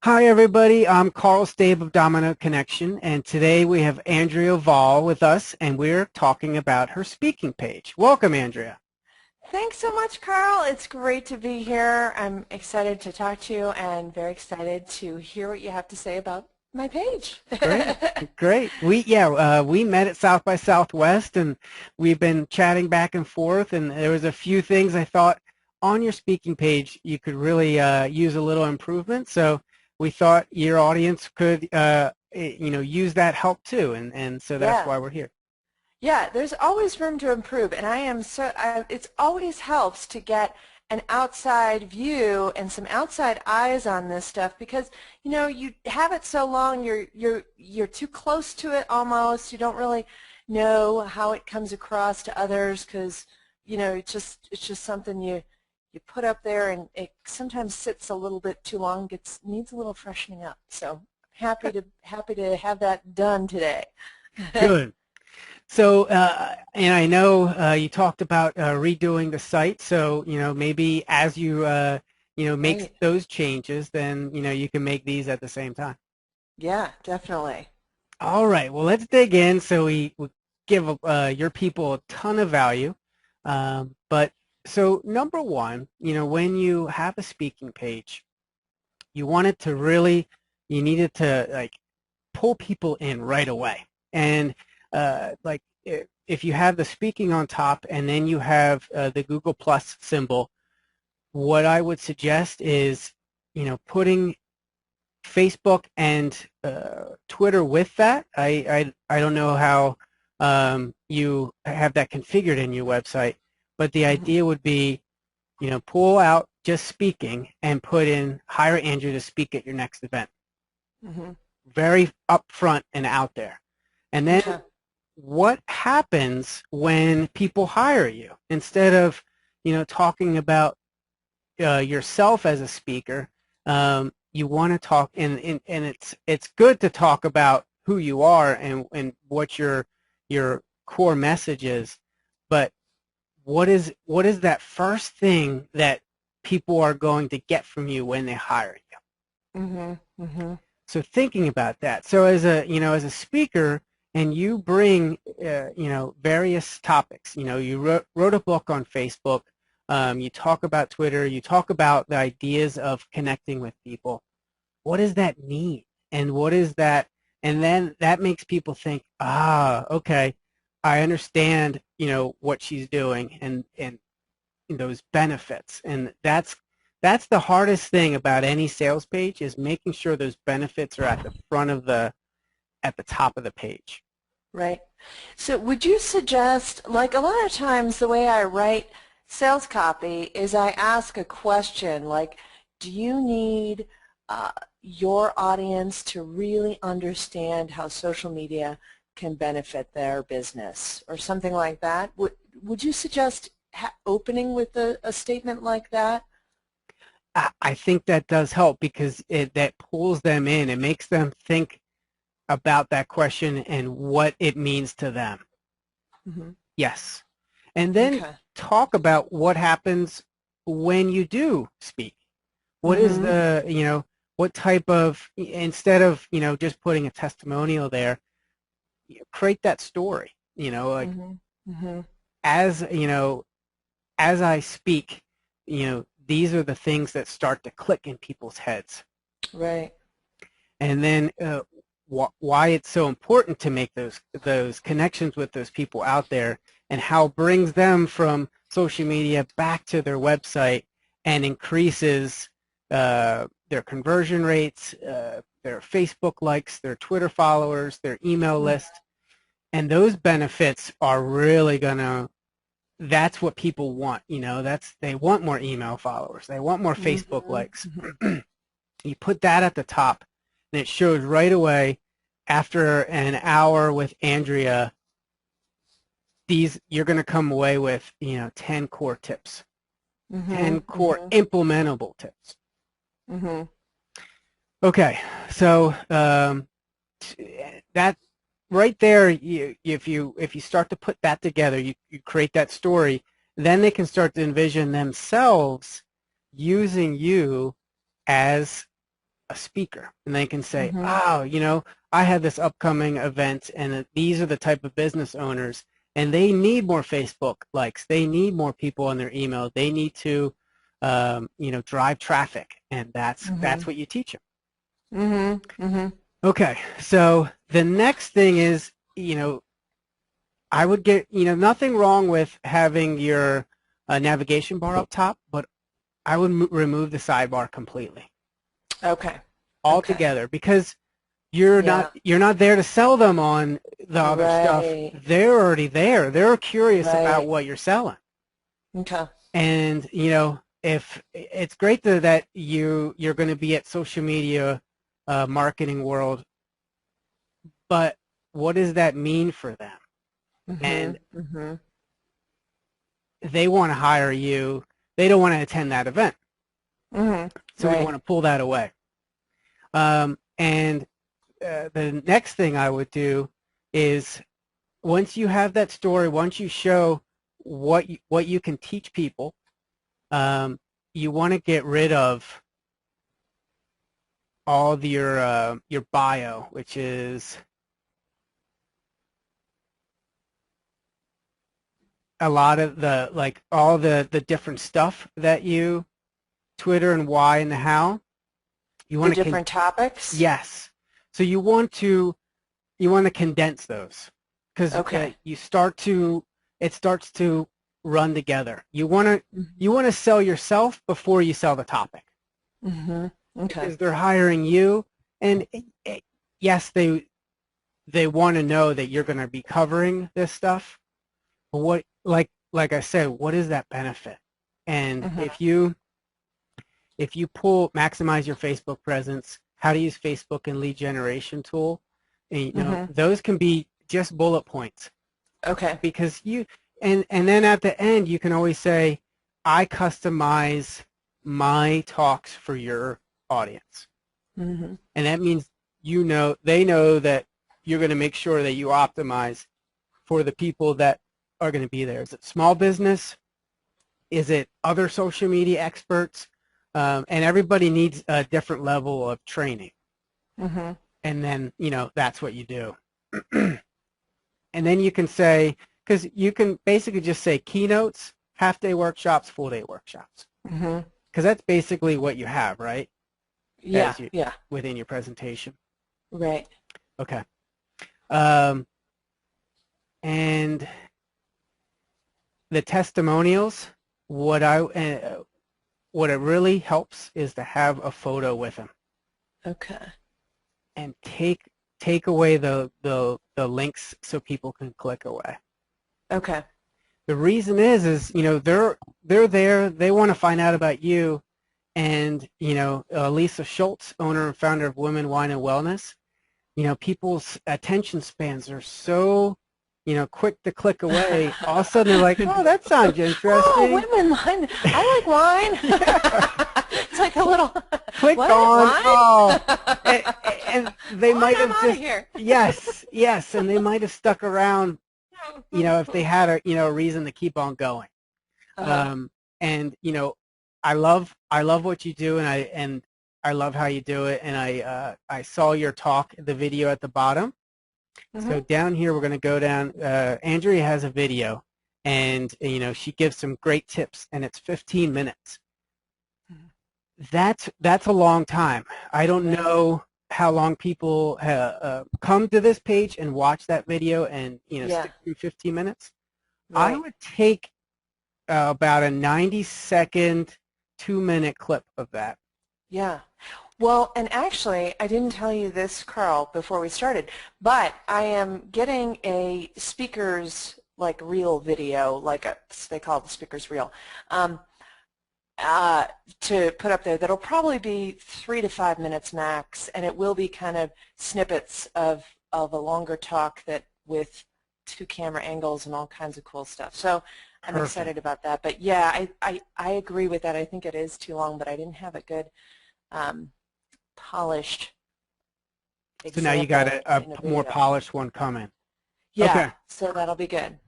Hi everybody, I'm Carl Stabe of Domino Connection, and today we have Andrea Vahl with us, and we're talking about her speaking page. Welcome, Andrea. Thanks so much, Carl. It's great to be here. I'm excited to talk to you and very excited to hear what you have to say about my page. Great, great. We met at South by Southwest, and we've been chatting back and forth, and there was a few things I thought on your speaking page you could really use a little improvement. So we thought your audience could, use that help too, and so that's Yeah. why we're here. Yeah, there's always room to improve, and it always helps to get an outside view and some outside eyes on this stuff because you have it so long you're too close to it almost. You don't really know how it comes across to others because it's just something you put up there and it sometimes sits a little bit too long, needs a little freshening up. So happy to have that done today. Good. So, and I know you talked about redoing the site. So, maybe as you, make Right. those changes, then, you can make these at the same time. Yeah, definitely. All right. Well, let's dig in. So we give your people a ton of value. But so number one, when you have a speaking page, you want it to really, you need it to like pull people in right away. And like if you have the speaking on top and then you have the Google Plus symbol, what I would suggest is, putting Facebook and Twitter with that. I don't know how you have that configured in your website, but the Hmm. idea would be, pull out just speaking and put in hire Andrew to speak at your next event. Hmm. Very upfront and out there. And then Okay. what happens when people hire you? Instead of, talking about yourself as a speaker, you want to talk, and it's good to talk about who you are and what your core message is, but what is that first thing that people are going to get from you when they hire you? Hmm. Hmm. So thinking about that. So as a speaker, and you bring, various topics. You wrote a book on Facebook. You talk about Twitter. You talk about the ideas of connecting with people. What does that mean? And what is that? And then that makes people think, okay, I understand, what she's doing and those benefits. And that's the hardest thing about any sales page is making sure those benefits are at the front of at the top of the page. Right. So would you suggest, like a lot of times the way I write sales copy is I ask a question like, do you need uh, your audience to really understand how social media can benefit their business or something like that? Would you suggest opening with a statement like that? I think that does help because that pulls them in. It makes them think about that question and what it means to them. Hmm. Yes. And then Okay. talk about what happens when you do speak. What is Hmm. the, what type of, instead of, just putting a testimonial there, create that story, like Hmm. Hmm. as, as I speak, these are the things that start to click in people's heads. Right. And then why it's so important to make those connections with those people out there and how it brings them from social media back to their website and increases their conversion rates, their Facebook likes, their Twitter followers, their email list. And those benefits are really going to, that's what people want. They want more email followers. They want more Facebook Mm-hmm. likes. Hmm. You put that at the top, and it shows right away after an hour with Andrea, you're going to come away with 10 core tips, Hmm. 10 core Hmm. implementable tips. Hmm. Okay, so that right there, if you start to put that together, you create that story, then they can start to envision themselves using you as a speaker, and they can say, oh, I had this upcoming event, and these are the type of business owners, and they need more Facebook likes. They need more people on their email. They need to, drive traffic, and that's what you teach them. Okay, so the next thing is, I would get, nothing wrong with having your navigation bar up top, but I would remove the sidebar completely. Okay. Altogether, because you're not there to sell them on the other stuff. They're already there. They're curious about what you're selling. Okay. And if it's great that you're going to be at social media marketing world, but what does that mean for them? And they want to hire you. They don't want to attend that event. So we want to pull that away. And the next thing I would do is, once you have that story, once you show what you can teach people, you want to get rid of all of your bio, which is a lot of all the different stuff that you Twitter and why and the how. You want the different topics? Yes. So you want to condense those, because it starts to run together. You want to sell yourself before you sell the topic. Okay. Because they're hiring you, and yes, they want to know that you're going to be covering this stuff. But what, like I said, what is that benefit? And if you maximize your Facebook presence, how to use Facebook and lead generation tool, and, those can be just bullet points. Okay. Because and then at the end, you can always say, I customize my talks for your audience. And that means they know that you're going to make sure that you optimize for the people that are going to be there. Is it small business? Is it other social media experts? And everybody needs a different level of training. And then, that's what you do. And then you can say, because you can basically just say keynotes, half-day workshops, full-day workshops. Because that's basically what you have, right? Yeah, within your presentation. Right. Okay. And the testimonials, what it really helps is to have a photo with them. Okay. And take away the links so people can click away. Okay. The reason is they're there, they want to find out about you, and Lisa Schultz, owner and founder of Women, Wine and Wellness, people's attention spans are so quick to click away. All of a sudden they're like, oh, that sounds interesting. Oh, women, wine. I like wine. It's like a little click what, on. wine? Oh, and they might have just here. yes, and they might have stuck around, if they had a reason to keep on going. And I love what you do, and I love how you do it. And I saw your talk, the video at the bottom. So down here, we're going to go down. Andrea has a video, and she gives some great tips, and it's 15 minutes. That's a long time. I don't know how long people come to this page and watch that video and stick through 15 minutes. Right. I would take about a 90-second, 2-minute clip of that. Yeah. Well, and actually, I didn't tell you this, Carl, before we started, but I am getting a speaker's reel video, they call it the speaker's reel, to put up there. That'll probably be 3 to 5 minutes max, and it will be kind of snippets of a longer talk with 2 camera angles and all kinds of cool stuff. So I'm Perfect. Excited about that. But yeah, I agree with that. I think it is too long, but I didn't have a good polished example. So now you got a more polished one coming. Yeah, okay. So that'll be good.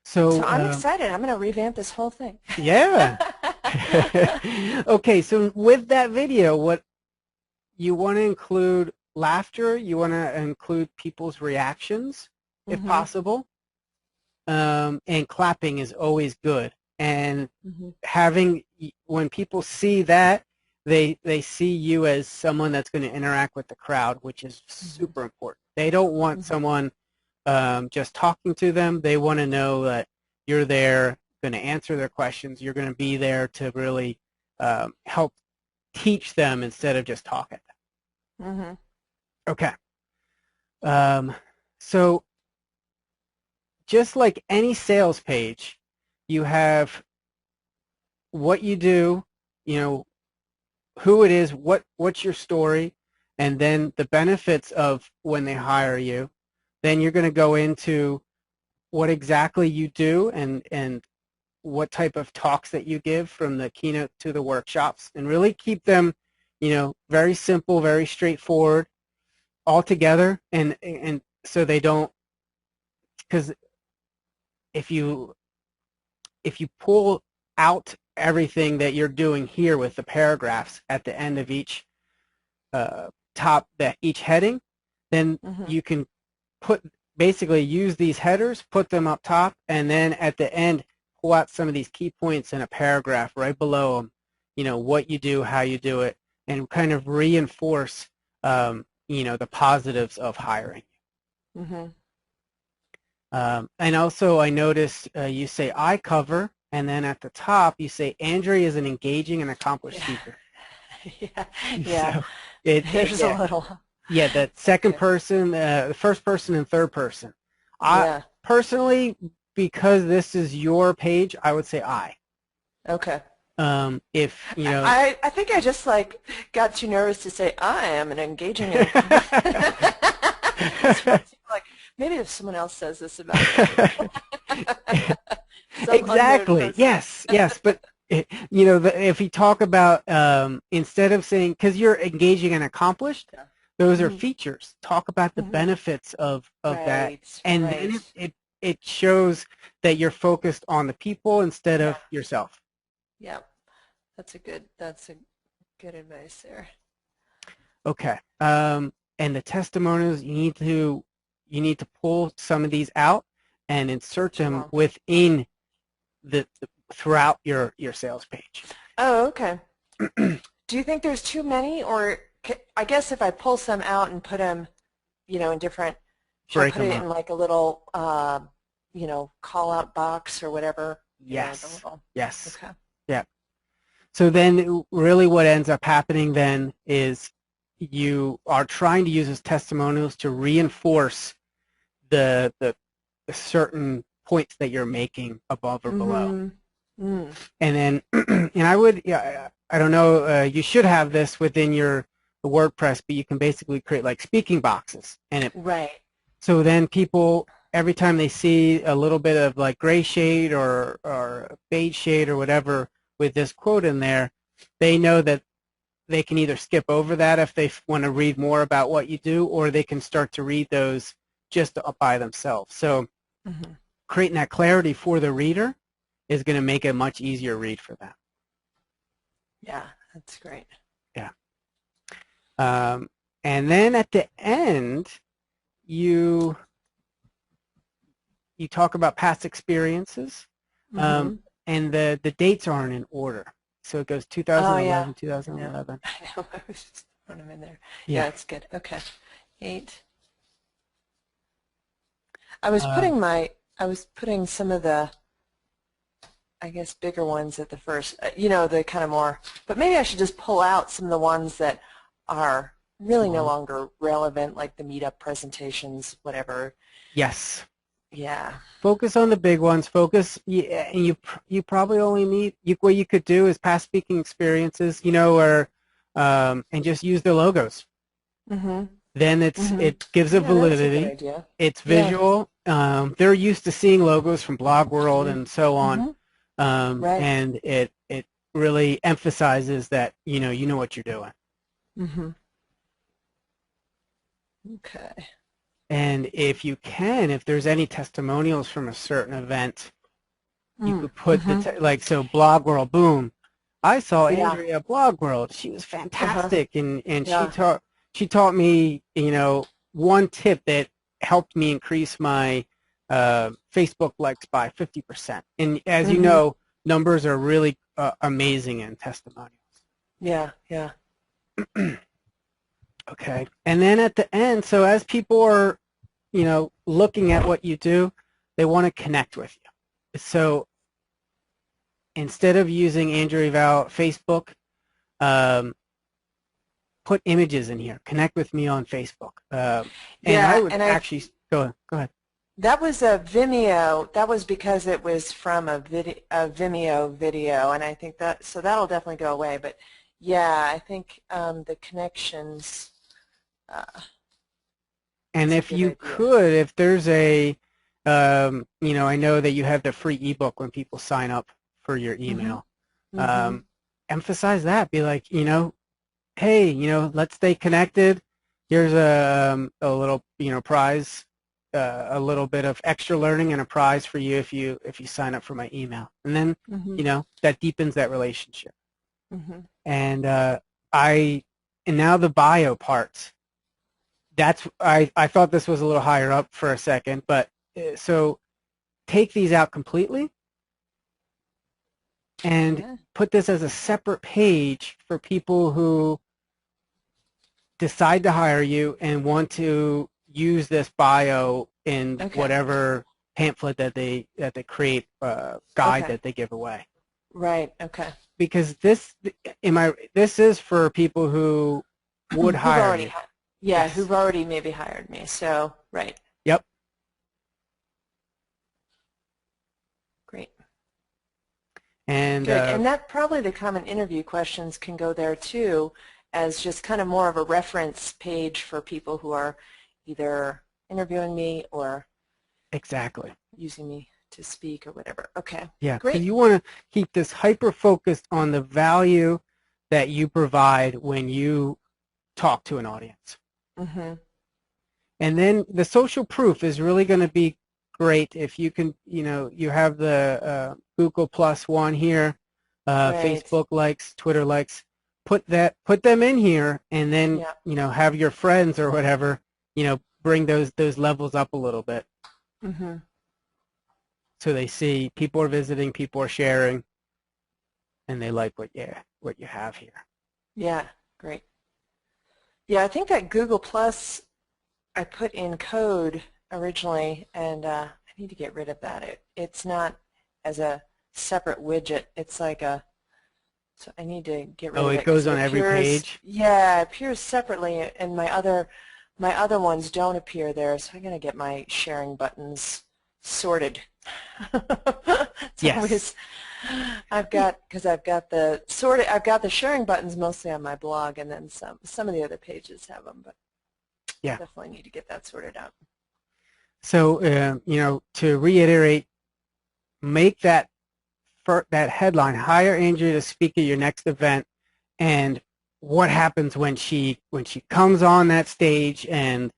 So I'm excited. I'm going to revamp this whole thing. Yeah. Okay, so with that video, you want to include laughter. You want to include people's reactions, if Mm-hmm. possible. And clapping is always good. And Mm-hmm. having, when people see that, they see you as someone that's going to interact with the crowd, which is Mm-hmm. super important. They don't want Mm-hmm. someone just talking to them. They want to know that you're there, going to answer their questions. You're going to be there to really help teach them instead of just talk at Mm-hmm. them. Okay. Um, so just like any sales page, you have what you do, you know, who it is, what's your story, and then the benefits of when they hire you. Then you're going to go into what exactly you do and what type of talks that you give from the keynote to the workshops, and really keep them, very simple, very straightforward, all together, and so they don't, because if you if you pull out everything that you're doing here with the paragraphs at the end of each uh, each heading, then Mm-hmm. you can put basically use these headers, put them up top, and then at the end pull out some of these key points in a paragraph right below them. What you do, how you do it, and kind of reinforce the positives of hiring. Mm-hmm. And also, I noticed you say I cover, and then at the top you say Andrea is an engaging and accomplished Yeah. speaker. Yeah. Yeah. So There's a yeah, little. yeah, the second Okay. person, the first person, and third person. I Yeah. personally, because this is your page, I would say I. Okay. If you know. I think I just like got too nervous to say I am an engaging and accomplished. So I feel like maybe if someone else says this about me, some unknown Exactly. person. Yes. Yes. But if you talk about instead of saying, because you're engaging and accomplished, Yeah. those are Hmm. features. Talk about the Hmm. benefits of that, Right. and then Right. it shows that you're focused on the people instead Yeah. of yourself. Yeah. That's a good advice there. Okay. And the testimonials, you need to pull some of these out and They're insert too them long. within throughout your sales page. Oh, okay. Do you think there's too many, or I guess if I pull some out and put them, in different, should I Break put them it up. in like a little, call out box or whatever? The Yes. little, Yes. okay. Yeah. So then really what ends up happening then is you are trying to use those testimonials to reinforce the certain points that you're making above or below. Mm-hmm. Mm. And then, and I would, yeah, I don't know, you should have this within your WordPress, but you can basically create like speaking boxes. Right. So then people, every time they see a little bit of like gray shade or beige shade or whatever with this quote in there, they know that they can either skip over that if they want to read more about what you do, or they can start to read those just by themselves. So Mm-hmm. creating that clarity for the reader is going to make it a much easier read for them. Yeah, that's great. Yeah. Um, and then at the end, you talk about past experiences, um, Mm-hmm. and the dates aren't in order. So it goes Oh, yeah. 2011, I know. 2011. I know. I was just throwing them in there. Yeah, Yeah. it's good. Okay. 8. I was Um, putting some of the, I guess, bigger ones at the first, the kind of more, but maybe I should just pull out some of the ones that are really no smaller. longer relevant, like the meetup presentations, whatever. Yes. Yeah. Focus on the big ones. Focus, and you probably only need, what you could do is past speaking experiences, or and just use their logos. Mm-hmm. Then Mm-hmm. it gives a Yeah, that's a good validity. idea. It's Yeah. visual. They're used to seeing logos from Blog World Mm-hmm. and so on, Mm-hmm. Right. and it really emphasizes that you know what you're doing. Mm-hmm. Okay. And if there's any testimonials from a certain event, you Mm. could put Mm-hmm. like so Blog World, boom. I saw Yeah. Andrea Blog World. She was Uh-huh. fantastic, and Yeah. she taught me, one tip that helped me increase my Facebook likes by 50%. And as you Mm-hmm. know, numbers are really amazing in testimonials. Yeah. Yeah. Okay. And then at the end, so as people are, looking at what you do, they want to connect with you. So instead of using Andrea Vahl Facebook, um, put images in here. Connect with me on Facebook. And I Yeah, would and actually go ahead. that was a Vimeo. That was because it was from a Vimeo video, and I think so that'll definitely go away. But yeah, I think the connections uh, And is a if good you idea. could, if there's I know that you have the free ebook when people sign up for your Mm-hmm. email. Mm-hmm. Um, emphasize that. Be like, hey, let's stay connected. Here's a little, prize, a little bit of extra learning and a prize for you if you sign up for my email. And then, Mm-hmm. that deepens that relationship. Mm-hmm. And I and now the bio part. I thought this was a little higher up for a second, but so take these out completely and Yeah. put this as a separate page for people who decide to hire you and want to use this bio in Okay. whatever pamphlet that they create, guide Okay. that they give away. Right. Okay. Because this is for people who would Who've hire already you. had? Yeah, Yes. who've already maybe hired me. So right. Yep. Great. And Good. And that probably the common interview questions can go there too as just kind of more of a reference page for people who are either interviewing me or exactly. using me to speak or whatever. Okay. Yeah, because Great. you want to keep this hyper focused on the value that you provide when you talk to an audience. Mm-hmm. And then the social proof is really going to be great if you can, you have the Google Plus one here, Right. Facebook likes, Twitter likes. Put them in here, and then Yeah. have your friends or whatever, bring those levels up a little bit, Mm-hmm. so they see people are visiting, people are sharing, and they like what you have here. Yeah. Great. Yeah, I think that Google Plus I put in code originally, and I need to get rid of that. It's not as a separate widget. It's like so I need to get rid Oh, of it it because goes it on every appears, page? yeah, it appears separately, and my other ones don't appear there. So I'm gonna get my sharing buttons sorted. It's Yes. always because I've got the sharing buttons mostly on my blog, and then some of the other pages have them, but Yeah. definitely need to get that sorted out. So, to reiterate, make that headline, hire Andrea to speak at your next event, and what happens when she comes on that stage and,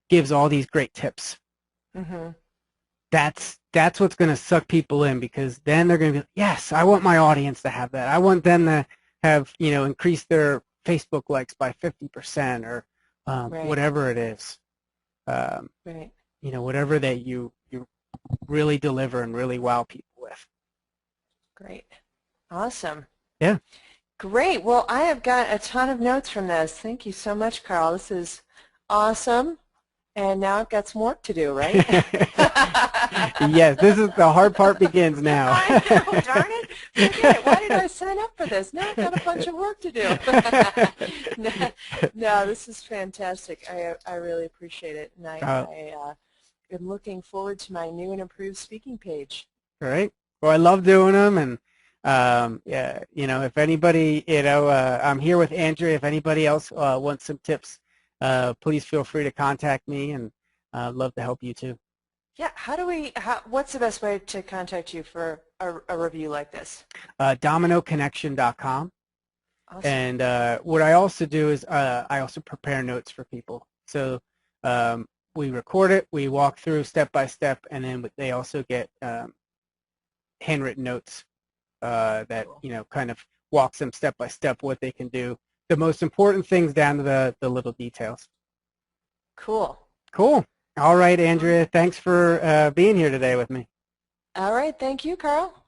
gives all these great tips. Mm-hmm. That's what's going to suck people in, because then they're going to be, yes, I want my audience to have that. I want them to have, increase their Facebook likes by 50%, or Right, whatever it is. Um, right. whatever that you really deliver and really wow people with. Great. Awesome. Yeah. Great. Well, I have got a ton of notes from this. Thank you so much, Carl. This is awesome. And now I've got some work to do, right? Yes, this is the hard part begins now. I know, darn it. Forget it. Why did I sign up for this? Now I've got a bunch of work to do. No, this is fantastic. I really appreciate it. And uh, I am looking forward to my new and improved speaking page. all right. Well, I love doing them, and yeah, if anybody, I'm here with Andrea. If anybody else wants some tips, please feel free to contact me, and I'd love to help you too. Yeah, what's the best way to contact you for a review like this? Dominoconnection.com. Awesome. And what I also do is I also prepare notes for people. So we record it, we walk through step by step, and then they also get handwritten notes that kind of walks them step by step what they can do. The most important things down to the little details. Cool. Cool. All right, Andrea. Thanks for being here today with me. All right. Thank you, Carl.